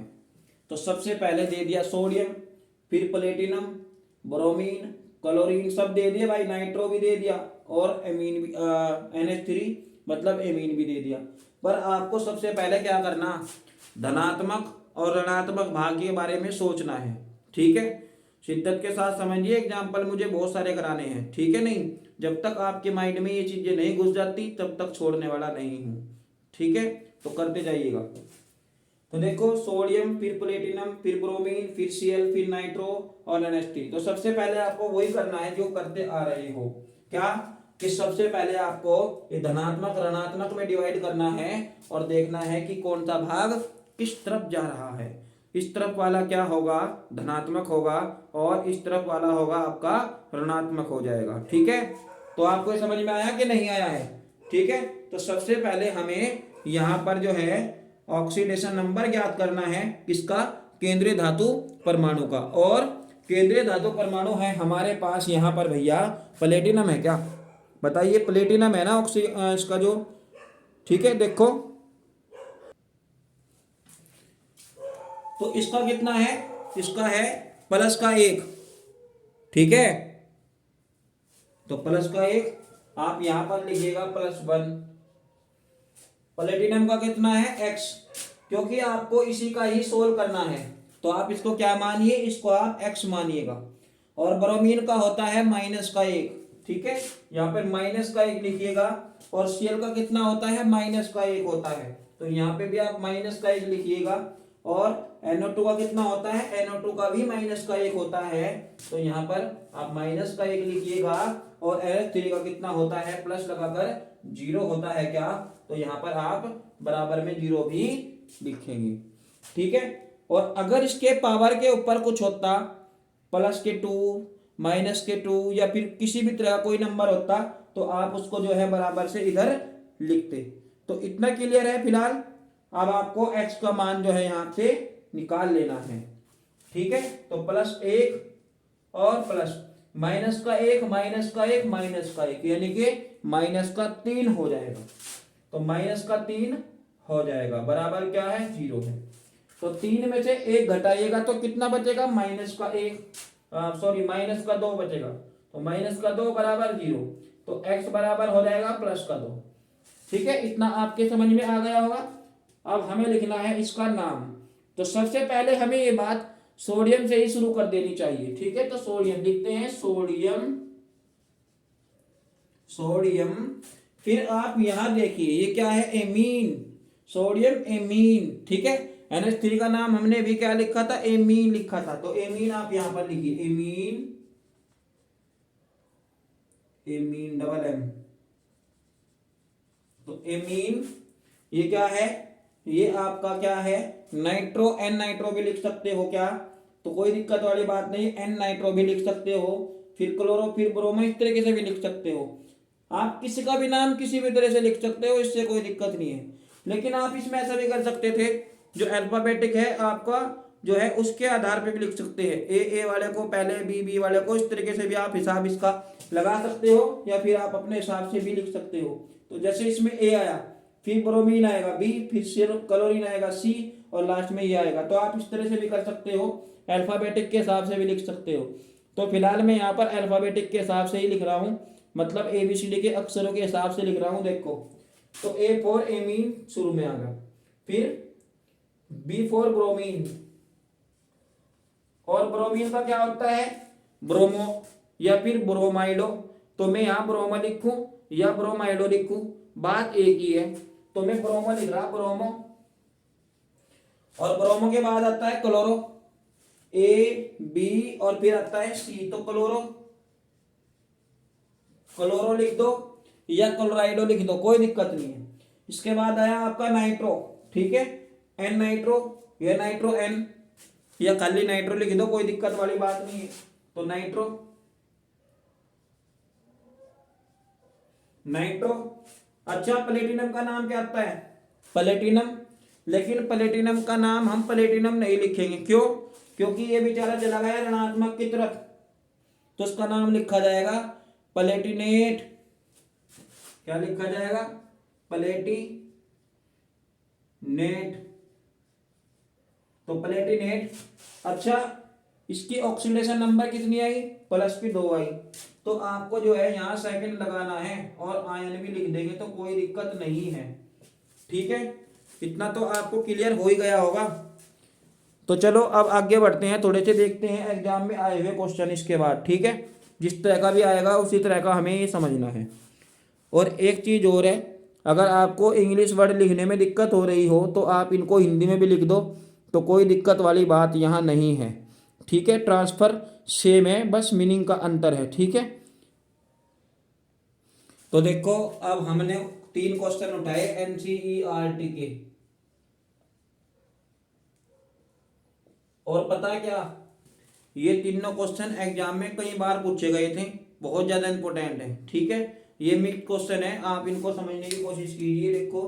तो सबसे पहले दे दिया सोडियम, फिर प्लेटिनम, ब्रोमीन, क्लोरीन सब दे दिया भाई, नाइट्रो भी दे दिया, और एमीन भी, NH3 मतलब एमीन भी दे दिया। पर आपको सबसे पहले क्या करना? धनात्मक और ऋणात्मक भाग के बारे में सोचना है। ठीक है, शिद्दत के साथ समझिए, एग्जाम्पल मुझे बहुत सारे कराने हैं। ठीक है, नहीं जब तक आपके माइंड में ये चीजें नहीं घुस जाती तब तक छोड़ने वाला नहीं हूँ। ठीक है, तो करते जाइएगा। तो देखो सोडियम, फिर प्लेटिनम, फिर ब्रोमीन, फिर Cl, फिर नाइट्रो और NH3। तो सबसे पहले आपको वही करना है जो करते आ रहे हो। क्या? कि सबसे पहले आपको ये धनात्मक ऋणात्मक में डिवाइड करना है और देखना है कि कौन सा भाग किस तरफ जा रहा है। इस तरफ वाला क्या होगा? धनात्मक होगा, और इस तरफ वाला होगा आपका ऋणात्मक हो जाएगा। ठीक है, तो आपको समझ में आया कि नहीं आया है? ठीक है, तो सबसे पहले हमें यहाँ पर जो है ऑक्सीडेशन नंबर ज्ञात करना है किसका? केंद्रीय धातु परमाणु का। और केंद्रीय धातु परमाणु है हमारे पास यहाँ पर भैया प्लेटिनम है। क्या बताइए? प्लेटिनम है ना इसका जो। ठीक है, देखो तो इसका कितना है? इसका है प्लस का 1। ठीक है, तो प्लस का 1 आप यहां पर लिखिएगा +1। प्लेटिनम का कितना है? x, क्योंकि आपको इसी का ही सोल्व करना है तो आप इसको क्या मानिए? इसको आप x मानिएगा। और ब्रोमीन का होता है -1। ठीक है, यहाँ पर -1 लिखिएगा। और Cl का कितना होता है? -1 होता है, तो यहाँ पे भी आप -1 लिखिएगा। और NO2 का कितना होता है, NO2 का भी -1 होता है, तो यहाँ पर आप -1 लिखिएगा, और NH3 का कितना होता है, प्लस लगाकर 0 होता है क्या, तो यहाँ पर आप बराबर में 0 भी लिखेंगे। ठीक है, और अगर इसके पावर के ऊपर कुछ होता, +2 -2 या फिर किसी भी तरह का कोई नंबर होता, तो आप उसको जो है बराबर से इधर लिखते। तो इतना क्लियर है फिलहाल। अब आपको x का मान जो है यहाँ से निकाल लेना है। ठीक है, तो +1 और प्लस -1 -1 यानी कि -3 हो जाएगा। तो -3 हो जाएगा, बराबर क्या है, 0 है। तो 3 में से 1 घटाइएगा तो कितना बचेगा, -2 बचेगा। तो -2 बराबर 0, तो x बराबर हो जाएगा +2। ठीक है, इतना आपके समझ में आ गया होगा। अब हमें लिखना है इसका नाम। तो सबसे पहले हमें ये बात सोडियम से ही शुरू कर देनी चाहिए। ठीक है, तो सोडियम लिखते हैं, सोडियम। फिर आप यहां देखिए ये क्या है, एमीन, सोडियम एमीन। ठीक है, NH3 का नाम हमने भी क्या लिखा था, एमीन लिखा था। तो एमीन आप यहां पर लिखिए, एमीन, एमीन डबल M। तो एमीन ये क्या है, ये आपका क्या है, नाइट्रो, N नाइट्रो भी लिख सकते हो क्या, तो कोई दिक्कत वाली बात नहीं, N नाइट्रो भी लिख सकते हो। फिर क्लोरो, फिर ब्रोमो, इस तरीके से भी लिख सकते हो। आप किसी का भी नाम किसी भी तरह से लिख सकते हो, इससे कोई दिक्कत नहीं है। लेकिन आप इसमें ऐसा भी कर सकते थे, जो अल्फाबेटिक है आपका जो है उसके आधार पे भी लिख सकते हैं। ए वाले को पहले, बी वाले को, इस तरीके से भी आप हिसाब इसका लगा सकते हो, या फिर आप अपने हिसाब से भी लिख सकते हो। तो जैसे इसमें ए आया, फिर ब्रोमीन आएगा बी, फिर क्लोरीन आएगा सी, और लास्ट में ये आएगा। तो आप इस तरह से भी कर सकते हो, अल्फाबेटिक के हिसाब से भी लिख सकते हो। तो फिलहाल मैं यहाँ पर अल्फाबेटिक के हिसाब से ही लिख रहा हूँ, मतलब ABCD के अक्षरों के हिसाब से लिख रहा हूँ। देखो, तो A फॉर एमीन शुरू में आ गया, फिर B फॉर ब्रोमीन, और ब्रोमीन का क्या होता है, ब्रोमो या फिर ब्रोमाइडो। तो मैं यहाँ ब्रोमो लिखूं या ब्रोमाइडो लिखूं, बात एक ही है। तो मैं ब्रोमो लिख रहा, ब्रोमो। और ब्रोमो के बाद आता है क्लोरो, A B, और फिर आता है C। तो क्लोरो लिख दो या क्लोराइडो लिख दो, कोई दिक्कत नहीं है। इसके बाद आया आपका नाइट्रो। ठीक है, N नाइट्रो, या नाइट्रो N, या खाली नाइट्रो लिख दो, कोई दिक्कत वाली बात नहीं है। तो नाइट्रो। अच्छा, प्लेटिनम का नाम क्या आता है, प्लेटिनम। लेकिन प्लेटिनम का नाम हम प्लेटिनम नहीं लिखेंगे, क्यों, क्योंकि ये बेचारा चला गया ऋणात्मक की तरफ, तो उसका नाम लिखा जाएगा प्लेटिनेट। क्या लिखा जाएगा, प्लेटिनेट। तो प्लेटिनेट। अच्छा, इसकी ऑक्सीडेशन नंबर कितनी आई, +2 आई। तो आपको जो है यहाँ सेकंड लगाना है, और आयन भी लिख देंगे, तो कोई दिक्कत नहीं है। ठीक है, इतना तो आपको क्लियर हो ही गया होगा। तो चलो अब आगे बढ़ते हैं, थोड़े से देखते हैं एग्जाम में आए हुए क्वेश्चन इसके बाद। ठीक है, जिस तरह का भी आएगा उसी तरह का हमें ये समझना है। और एक चीज़ और है, अगर आपको इंग्लिश वर्ड लिखने में दिक्कत हो रही हो तो आप इनको हिंदी में भी लिख दो, तो कोई दिक्कत वाली बात यहाँ नहीं है। ठीक है, ट्रांसफर सेम है, बस मीनिंग का अंतर है। ठीक है, तो देखो अब हमने 3 क्वेश्चन उठाए NCERT के, और पता है क्या, ये तीनों क्वेश्चन एग्जाम में कई बार पूछे गए थे, बहुत ज्यादा इंपॉर्टेंट है। ठीक है, ये मिक्स क्वेश्चन है, आप इनको समझने की कोशिश कीजिए। देखो,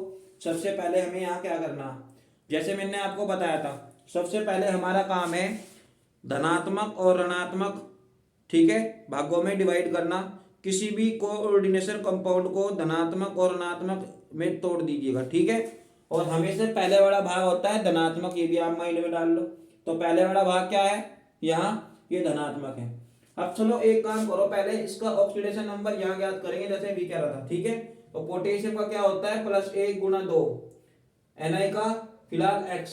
सबसे पहले हमें यहाँ क्या करना, जैसे मैंने आपको बताया था, सबसे पहले हमारा काम है धनात्मक और ऋणात्मक, ठीक है, भागों में डिवाइड करना। किसी भी कोऑर्डिनेशन कंपाउंड को धनात्मक और ऋणात्मक में तोड़ दीजिएगा। ठीक है, और हमेशा पहले वाला भाग होता है धनात्मक, ये भी आप माइंड में डाल लो। तो पहले वाला भाग क्या है, यहाँ ये धनात्मक है। अब चलो एक काम करो, पहले इसका ऑक्सीडेशन नंबर यहाँ ज्ञात करेंगे, जैसे अभी कह रहा था। ठीक है, तो पोटेशियम का क्या होता है, +1 × 2, Na का फिलहाल x,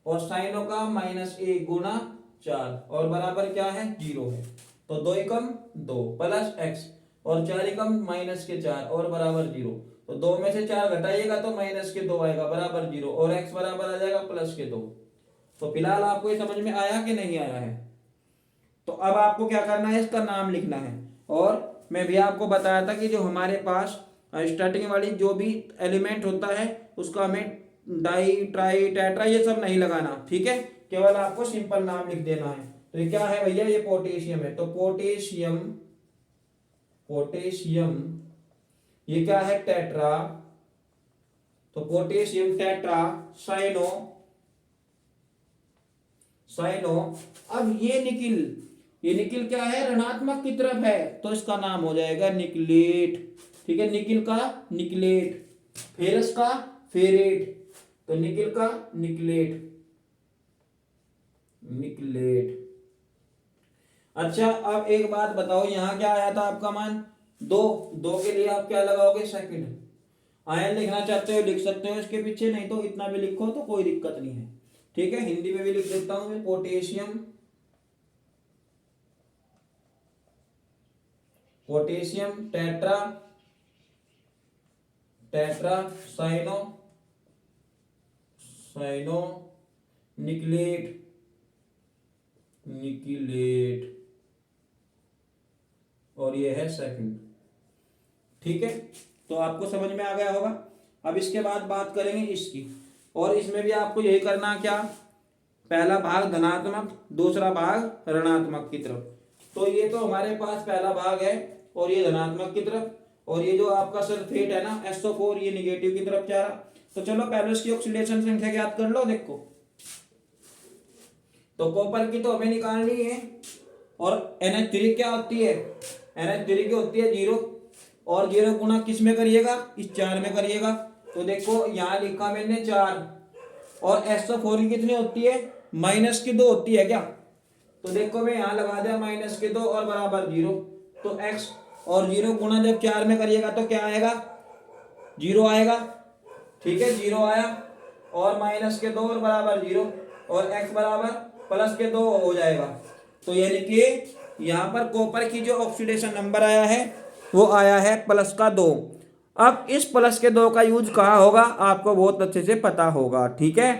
और साइनो का -1 × 4, और बराबर क्या है, 0 है। तो 2 × 2 +x, और 4 × -4, और बराबर 0। तो 2 में से 4 घटाइएगा तो -2 आएगा, बराबर 0, और x बराबर आ जाएगा +2। तो फिलहाल आपको ये समझ में आया कि नहीं आया है? तो अब आपको क्या करना है, इसका नाम लिखना है। और मैं भी आपको बताया था कि जो हमारे पास स्टार्टिंग वाली जो भी एलिमेंट होता है उसका हमें डाई ट्राई टेट्रा ये सब नहीं लगाना, ठीक है, केवल आपको सिंपल नाम लिख देना है। तो ये क्या है भैया, ये पोटेशियम है, तो पोटेशियम, पोटेशियम ये क्या है, टेट्रा, तो पोटेशियम टेट्रा साइनो, साइनो। अब ये निकिल क्या है, ऋणात्मक की तरफ है, तो इसका नाम हो जाएगा निकलेट, ठीक है, निकिल का निकलेट, फेरस का फेरेट, तो निकिल का निकलेट, निकलेट। अच्छा अब एक बात बताओ, यहां क्या आया था आपका मान, दो, दो के लिए आप क्या लगाओगे, सेकंड। आयन लिखना चाहते हो लिख सकते हो इसके पीछे, नहीं तो इतना भी लिखो तो कोई दिक्कत नहीं है, ठीक है। हिंदी में भी लिख देता हूं मैं, potassium, potassium tetra, tetra cyano, cyano nickelate, nickelate, और ये है सेकंड, ठीक है। तो आपको समझ में आ गया होगा। अब इसके बाद बात करेंगे इसकी, और इसमें भी आपको यही करना, क्या, पहला भाग धनात्मक, दूसरा भाग ऋणात्मक की तरफ। तो ये तो हमारे पास पहला भाग है और ये धनात्मक की तरफ, और ये जो आपका सल्फेट है ना SO4 ये निगेटिव की तरफ जा रहा। तो चलो पहले इसकी ऑक्सीडेशन संख्या याद कर लो। देखो तो कॉपर की तो हमें निकालनी है, और NH3 क्या होती है, NH3 की होती है 0, और 0 गुना किस में करिएगा, इस 4 में करिएगा। तो देखो यहाँ लिखा मैंने 4, और SO4 की कितनी होती है, -2 होती है क्या, तो देखो मैं यहाँ लगा दिया -2 और बराबर 0, तो x, और 0 गुना जब 4 में करिएगा तो क्या आएगा, 0 आएगा, ठीक है, 0 आया, और -2 और बराबर 0, और x बराबर +2 हो जाएगा। तो यानी कि यहाँ पर कॉपर की जो ऑक्सीडेशन नंबर आया है वो आया है +2। अब इस +2 का यूज कहाँ होगा आपको बहुत अच्छे से पता होगा, ठीक है।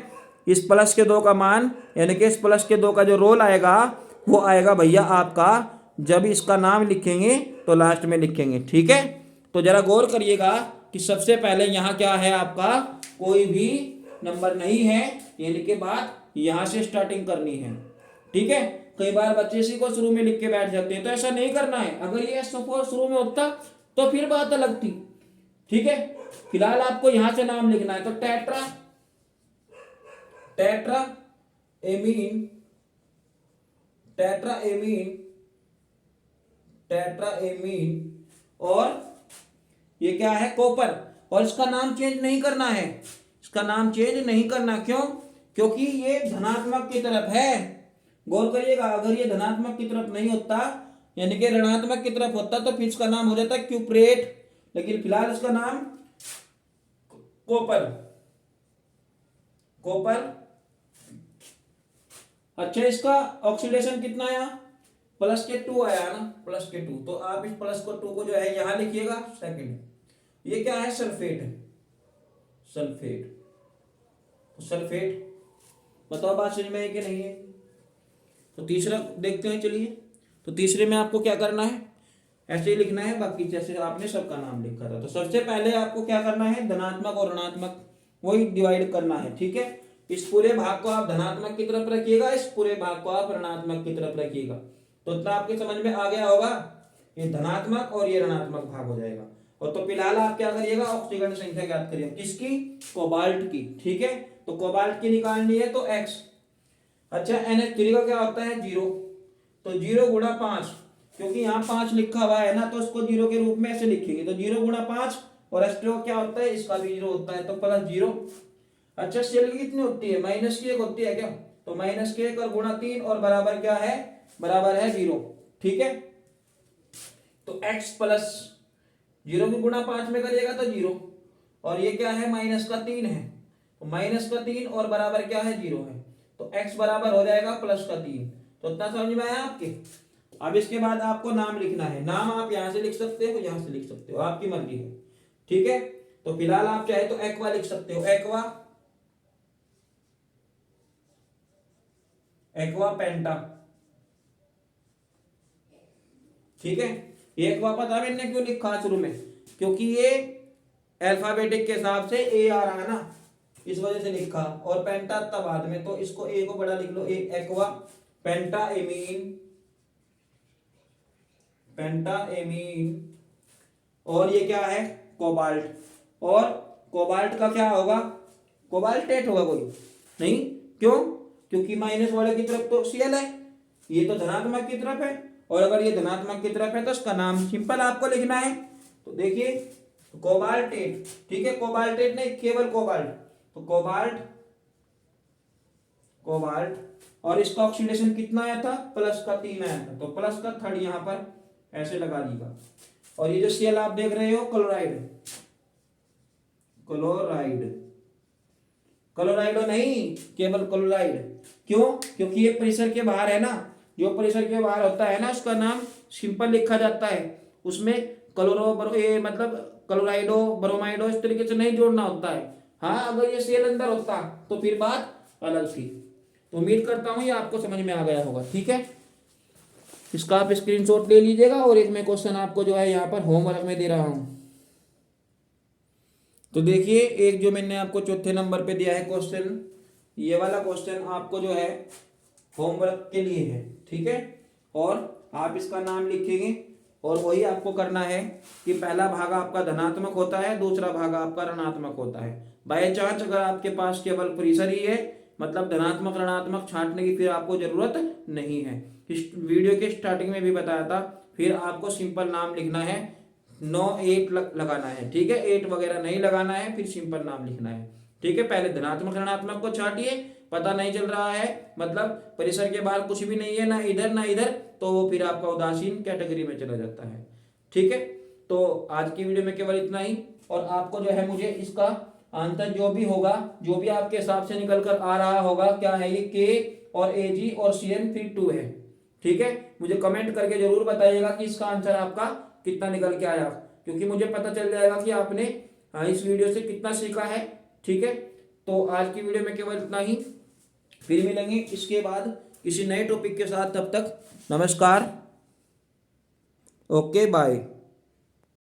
इस +2 का मान, यानी कि इस +2 का जो रोल आएगा वो आएगा भैया आपका, जब इसका नाम लिखेंगे तो लास्ट में लिखेंगे, ठीक है। तो जरा गौर करिएगा कि सबसे पहले यहाँ क्या है आपका, कोई भी नंबर नहीं है, यानी कि बात यहाँ से स्टार्टिंग करनी है, ठीक है। कई बार बच्चे इसी को शुरू में लिख के बैठ जाते हैं, तो ऐसा नहीं करना है। अगर ये SO4 शुरू में होता तो फिर बात अलग थी, ठीक है। फिलहाल आपको यहां से नाम लिखना है, तो tetra, tetra amine, tetra amine, tetra amine, और ये क्या है, कॉपर। और इसका नाम चेंज नहीं करना है, इसका नाम चेंज नहीं करना, क्यों, क्योंकि ये धनात्मक की तरफ है। गौर करिएगा, अगर ये धनात्मक की तरफ नहीं होता, यानी कि ऋणात्मक की तरफ होता, तो फिर इसका नाम हो जाता क्यूप्रेट, लेकिन फिलहाल इसका नाम कॉपर, कॉपर। अच्छा इसका ऑक्सीडेशन कितना आया, +2 आया ना, +2, तो आप इस +2 को जो है यहां लिखिएगा सेकंड। ये क्या है, सल्फेट है, सल्फेट, सल्फेट। बताओ बात समझ में है कि नहीं है। तो तीसरा देखते हैं, चलिए। तो तीसरे में आपको क्या करना है, ऐसे ही लिखना है, बाकी जैसे आपने सबका नाम लिखा था। तो सबसे पहले आपको क्या करना है, धनात्मक और ऋणात्मक वही डिवाइड करना है, ठीक है। इस पूरे भाग को आप धनात्मक की तरफ रखिएगा, इस पूरे भाग को आप ऋणात्मक की तरफ रखिएगा। तो इतना आपके समझ में आ गया होगा, ये धनात्मक और ये ऋणात्मक भाग हो जाएगा। और तो फिलहाल आप क्या करिएगा, ऑक्सीजन संख्या ज्ञात करिए, किसकी, कोबाल्ट की, ठीक है। तो कोबाल्ट की निकालनी है तो x। अच्छा NH3 का क्या होता है, 0, तो 0 गुणा 5, क्योंकि यहाँ 5 लिखा हुआ है ना, तो उसको 0 के रूप में ऐसे लिखेंगे, तो 0 गुणा 5, और H2O क्या होता है, इसका भी 0 होता है, तो +0। अच्छा सेल की कितनी होती है, -1 होती है क्या, तो -1 और गुणा 3 और बराबर क्या है, बराबर है 0, ठीक है। तो x प्लस 0 की गुणा 5 में करिएगा तो 0, और ये क्या है, -3 है, तो -3 और बराबर क्या है, 0 है, तो x बराबर हो जाएगा +3। तो इतना समझ में आया आपके। अब इसके बाद आपको नाम लिखना है, नाम आप यहां से लिख सकते हो, यहां से लिख सकते हो, आपकी मर्जी है, ठीक है। तो फिलहाल आप चाहे तो एक्वा लिख सकते हो, एक्वा, एक्वा पेंटा। ठीक है, एक्वा पता मैंने क्यों लिखा शुरू में, क्योंकि ये अल्फाबेटिक के हिसाब से ए आ रहा है ना, इस वजह से लिखा। और पेंटा तब बाद में, तो इसको ए को बड़ा लिख लो, ए एक्वा पेंटा एमीन, पेंटा एमीन। और ये क्या है, कोबाल्ट। और कोबाल्ट का क्या होगा, कोबाल्टेट होगा कोई नहीं, क्यों, क्योंकि माइनस वाले की तरफ तो Cl है, ये तो धनात्मक की तरफ है, और अगर ये धनात्मक की तरफ है तो इसका नाम सिंपल आपको लिखना है। तो देखिए कोबाल्टेट, ठीक है, कोबाल्टेट नहीं केवल कोबाल्ट, तो कोबाल्ट, कोबाल्ट। और इसका ऑक्सीडेशन कितना आया था, +3 आया था, तो +3 यहां पर ऐसे लगा दीजिएगा। और ये जो Cl आप देख रहे हो क्लोराइड, क्लोराइड, क्लोराइडो नहीं, केवल क्लोराइड। क्यों, क्योंकि ये परिसर के बाहर है ना, जो परिसर के बाहर होता है ना उसका नाम सिंपल लिखा जाता है, उसमें ये मतलब क्लोराइडो ब्रोमाइडो इस तरीके से नहीं जोड़ना होता है। हाँ, अगर ये Cl अंदर होता तो फिर बात अलग थी। तो उम्मीद करता हूँ ये आपको समझ में आ गया होगा। ठीक है, इसका आप स्क्रीनशॉट ले लीजिएगा, और एक मैं क्वेश्चन आपको जो है यहाँ पर होमवर्क में दे रहा हूँ। तो देखिए, एक जो मैंने आपको चौथे नंबर पे दिया है क्वेश्चन, ये वाला क्वेश्चन आपको जो है होमवर्क के लिए है। ठीक है, और आप इसका नाम लिखेंगे, और वही आपको करना है कि पहला भाग आपका धनात्मक होता है, दूसरा भाग आपका ऋणात्मक होता है। बाय चांस अगर आपके पास केवल परिसर ही है, मतलब धनात्मक ऋणात्मक छांटने की फिर आपको जरूरत नहीं है। इस वीडियो के स्टार्टिंग में भी बताया था, फिर आपको सिंपल नाम लिखना है, नो 8 लगाना है। ठीक है, 8 वगैरह नहीं लगाना है, फिर सिंपल नाम लिखना है। ठीक है, पहले धनात्मक ऋणात्मक को छाटिए, पता नहीं चल रहा है, मतलब परिसर के बाहर कुछ भी नहीं है, ना इधर ना इधर, तो फिर आपका उदासीन कैटेगरी में चला जाता है। ठीक है, तो आज की वीडियो में केवल इतना ही, और आपको जो है मुझे इसका आंसर जो भी होगा, जो भी आपके हिसाब से निकल कर आ रहा होगा, क्या है ये के और Ag और Cn फिर 2 है। ठीक है, मुझे कमेंट करके जरूर बताइएगा कि इसका आंसर आपका कितना निकल के आया, क्योंकि मुझे पता चल जाएगा कि आपने इस वीडियो से कितना सीखा है। ठीक है, तो आज की वीडियो में केवल इतना ही, फिर मिलेंगे इसके बाद किसी नए टॉपिक के साथ। तब तक नमस्कार, ओके बाय।